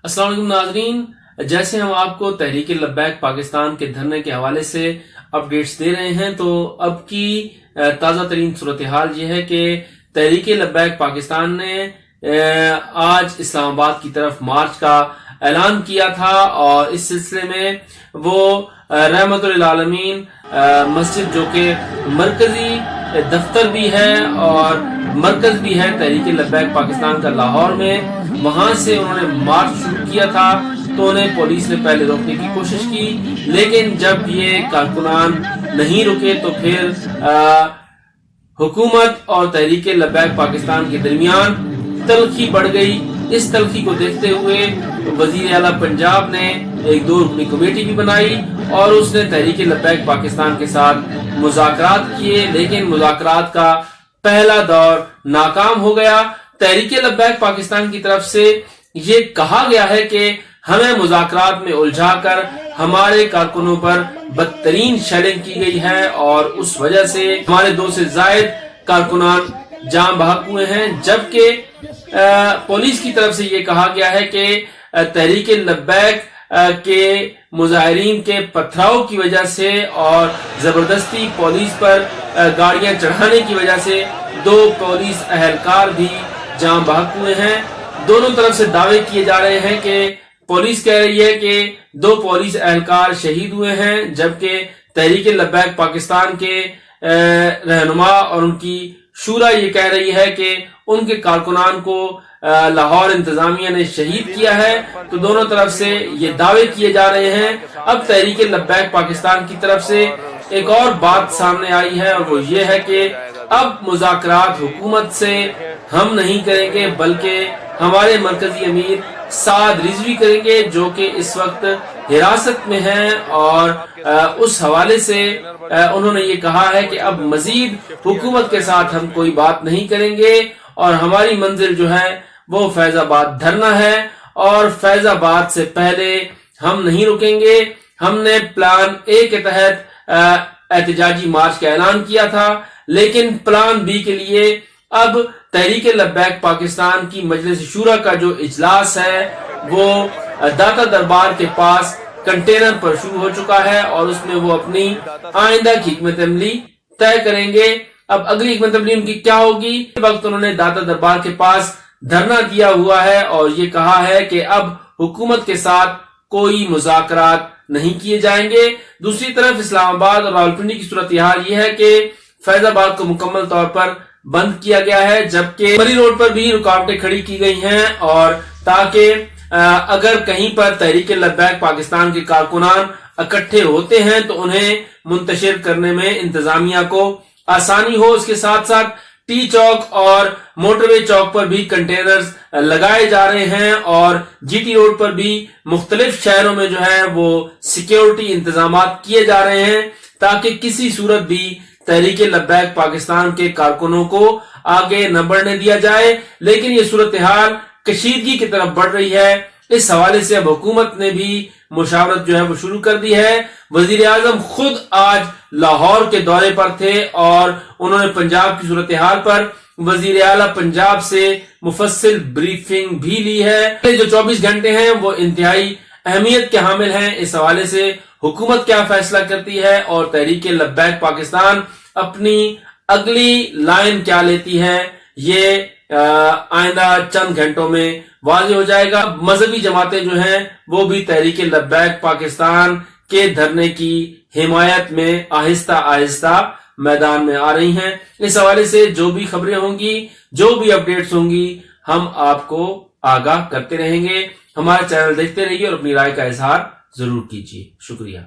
अस्सलाम वालेकुम नाजरीन, जैसे हम आपको तहरीक लब्बैक पाकिस्तान के धरने के हवाले से अपडेट्स दे रहे हैं, तो अब की ताज़ा तरीन सूरत हाल ये है कि तहरीक लब्बैक पाकिस्तान ने आज इस्लामाबाद की तरफ मार्च का ऐलान किया था और इस सिलसिले में वो रहमतुल आलमीन मस्जिद जो कि मरकजी दफ्तर भी है और मरकज भी है तहरीक लब्बैक पाकिस्तान का लाहौर में, वहां से उन्होंने मार्च शुरू किया था। तो उन्हें पुलिस ने पहले रोकने की कोशिश की, लेकिन जब ये कारकुनान नहीं रुके तो फिर हुकूमत और तहरीक लब्बैक पाकिस्तान के दरमियान तलखी बढ़ गई। इस तलखी को देखते हुए वजीर आला पंजाब ने एक 2 रुकनी कमेटी भी बनाई और उसने तहरीक लब्बैक पाकिस्तान के साथ मुज़ाकरात किए, लेकिन मुज़ाकरात का पहला दौर नाकाम हो गया। तहरीक लब्बैक पाकिस्तान की तरफ से ये कहा गया है कि हमें मुज़ाकरात में उलझाकर हमारे कारकुनों पर बदतरीन शेलिंग की गई है और उस वजह से हमारे 2 से ज़ायद कारकुनान जान बहक हुए हैं। जबकि पुलिस की तरफ से ये कहा गया है कि तहरीक लब्बैक के मुजाहिरीन के पथराव की वजह से और जबरदस्ती पुलिस पर गाड़ियां चढ़ाने की वजह से 2 पुलिस अहलकार भी जान बहक हुए हैं। दोनों तरफ से दावे किए जा रहे हैं कि पुलिस कह रही है कि 2 पुलिस अहलकार शहीद हुए हैं, जबकि तहरीक लब्बैक पाकिस्तान के रहनुमा और उनकी शूरा ये कह रही है कि उनके कारकुनान को लाहौर इंतजामिया ने शहीद किया है। तो दोनों तरफ से ये दावे किए जा रहे हैं। अब तहरीक लब्बैक पाकिस्तान की तरफ से एक और बात सामने आई है और वो ये है कि अब मुज़ाकरात हुकूमत से हम नहीं करेंगे, बल्कि हमारे मरकजी अमीर साद रिजवी करेंगे, जो कि इस वक्त हिरासत में हैं। और उस हवाले से उन्होंने ये कहा है कि अब मजीद हुकूमत के साथ हम कोई बात नहीं करेंगे और हमारी मंजिल जो है वो फैजाबाद धरना है और फैजाबाद से पहले हम नहीं रुकेंगे। हमने प्लान ए के तहत एहतजाजी मार्च का ऐलान किया था, लेकिन प्लान बी के लिए अब तहरीक लब्बैक पाकिस्तान की मजलिस शूरा का जो इजलास है वो दाता दरबार के पास कंटेनर पर शुरू हो चुका है और उसमें वो अपनी आइंदा की हिकमत अमली तय करेंगे। अब अगली हिकमत अमली उनकी क्या होगी? इस वक्त उन्होंने दाता दरबार के पास धरना दिया हुआ है और ये कहा है कि अब हुकूमत के साथ कोई मुज़ाकरात नहीं किए जाएंगे। दूसरी तरफ इस्लामाबाद और रावलपिंडी की सूरत हाल ये है कि फैजाबाद को मुकम्मल तौर पर बंद किया गया है, जबकि मरी रोड पर भी रुकावटें खड़ी की गई हैं और ताकि अगर कहीं पर तहरीक लब्बैक पाकिस्तान के कारकुनान इकट्ठे होते हैं तो उन्हें मुंतशिर करने में इंतजामिया को आसानी हो। इसके साथ साथ टी चौक और मोटरवे चौक पर भी कंटेनर्स लगाए जा रहे हैं और जीटी रोड पर भी मुख्तलिफ शहरों में जो है वो सिक्योरिटी इंतजाम किए जा रहे हैं ताकि किसी सूरत भी तहरीक लब्बैक पाकिस्तान के कारकुनों को आगे न बढ़ने दिया जाए। लेकिन ये सूरत हाल कशीदगी की तरफ बढ़ रही है। इस हवाले से अब हुकूमत ने भी मुशावरत जो है वो शुरू कर दी है। वजीर आजम खुद आज लाहौर के दौरे पर थे और उन्होंने पंजाब की सूरत हाल पर वजीर आला पंजाब से मुफस्सिल ब्रीफिंग भी ली है। जो 24 घंटे हैं वो इंतहाई अहमियत के हामिल हैं। इस हवाले से हुकूमत क्या फैसला करती है और तहरीक लब्बैक पाकिस्तान अपनी अगली लाइन क्या लेती है, ये आइंदा चंद घंटों में वाज़ेह हो जाएगा। मजहबी जमातें जो हैं वो भी तहरीक लब्बैक पाकिस्तान के धरने की हिमायत में आहिस्ता आहिस्ता मैदान में आ रही हैं। इस हवाले से जो भी खबरें होंगी, जो भी अपडेट्स होंगी, हम आपको आगाह करते रहेंगे। हमारा चैनल देखते रहिए और अपनी राय का इजहार जरूर कीजिए। शुक्रिया।